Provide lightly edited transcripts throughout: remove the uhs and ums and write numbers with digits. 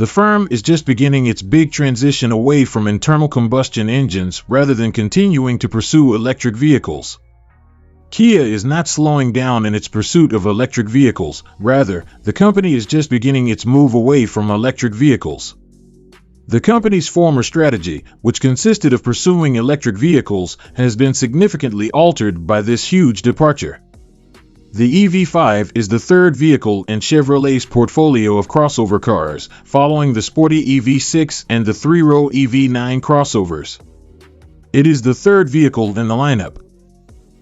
The firm is just beginning its big transition away from internal combustion engines rather than continuing to pursue electric vehicles. Kia is not slowing down in its pursuit of electric vehicles. Rather, the company is just beginning its move away from electric vehicles. The company's former strategy, which consisted of pursuing electric vehicles, has been significantly altered by this huge departure. The EV5 is the third vehicle in Chevrolet's portfolio of crossover cars, following the sporty EV6 and the three-row EV9 crossovers. It is the third vehicle in the lineup.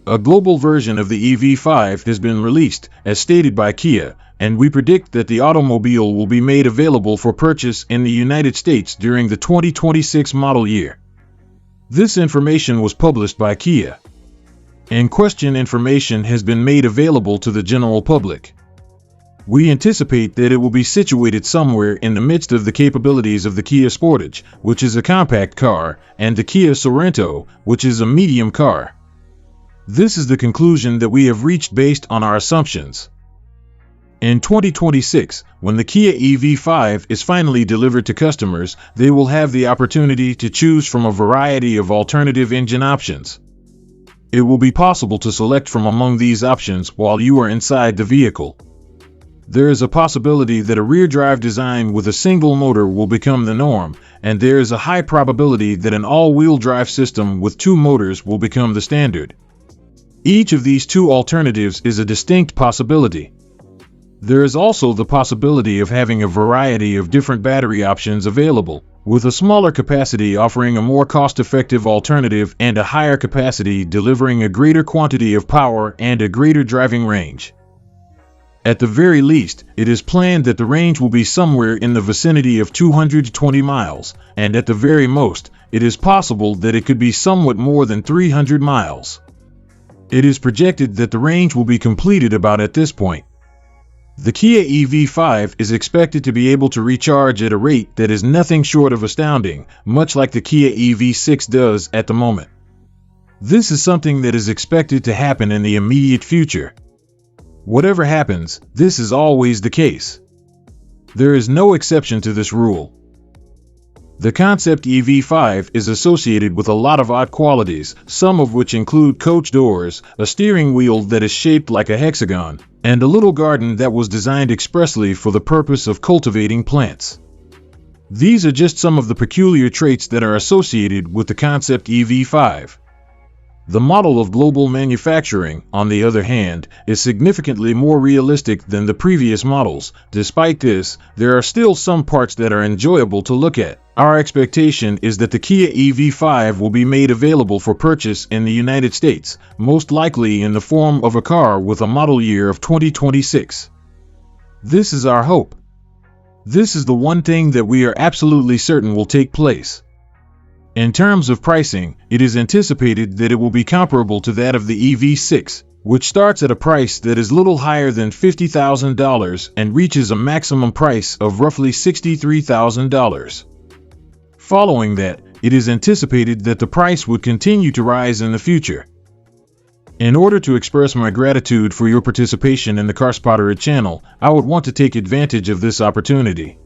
A global version of the EV5 has been released, as stated by Kia, and we predict that the automobile will be made available for purchase in the United States during the 2026 model year. This information was published by Kia. In-question information has been made available to the general public. We anticipate that it will be situated somewhere in the midst of the capabilities of the Kia Sportage, which is a compact car, and the Kia Sorento, which is a medium car. This is the conclusion that we have reached based on our assumptions. In 2026, when the Kia EV5 is finally delivered to customers, they will have the opportunity to choose from a variety of alternative engine options. It will be possible to select from among these options while you are inside the vehicle. There is a possibility that a rear-drive design with a single motor will become the norm, and there is a high probability that an all-wheel drive system with two motors will become the standard. Each of these two alternatives is a distinct possibility. There is also the possibility of having a variety of different battery options available, with a smaller capacity offering a more cost-effective alternative and a higher capacity delivering a greater quantity of power and a greater driving range. At the very least, it is planned that the range will be somewhere in the vicinity of 220 miles, and at the very most, it is possible that it could be somewhat more than 300 miles. It is projected that the range will be completed about at this point. The Kia EV5 is expected to be able to recharge at a rate that is nothing short of astounding, much like the Kia EV6 does at the moment. This is something that is expected to happen in the immediate future. Whatever happens, this is always the case. There is no exception to this rule. The concept EV5 is associated with a lot of odd qualities, some of which include coach doors, a steering wheel that is shaped like a hexagon, and a little garden that was designed expressly for the purpose of cultivating plants. These are just some of the peculiar traits that are associated with the concept EV5. The model of global manufacturing, on the other hand, is significantly more realistic than the previous models. Despite this, there are still some parts that are enjoyable to look at. Our expectation is that the Kia EV5 will be made available for purchase in the United States, most likely in the form of a car with a model year of 2026. This is our hope. This is the one thing that we are absolutely certain will take place. In terms of pricing, it is anticipated that it will be comparable to that of the EV6, which starts at a price that is little higher than $50,000 and reaches a maximum price of roughly $63,000. Following that, it is anticipated that the price would continue to rise in the future. In order to express my gratitude for your participation in the CarSpotterID channel, I would want to take advantage of this opportunity.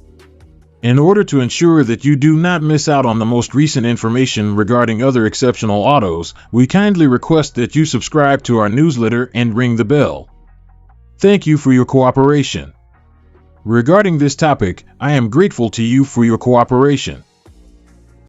In order to ensure that you do not miss out on the most recent information regarding other exceptional autos, we kindly request that you subscribe to our newsletter and ring the bell. Thank you for your cooperation. Regarding this topic, I am grateful to you for your cooperation.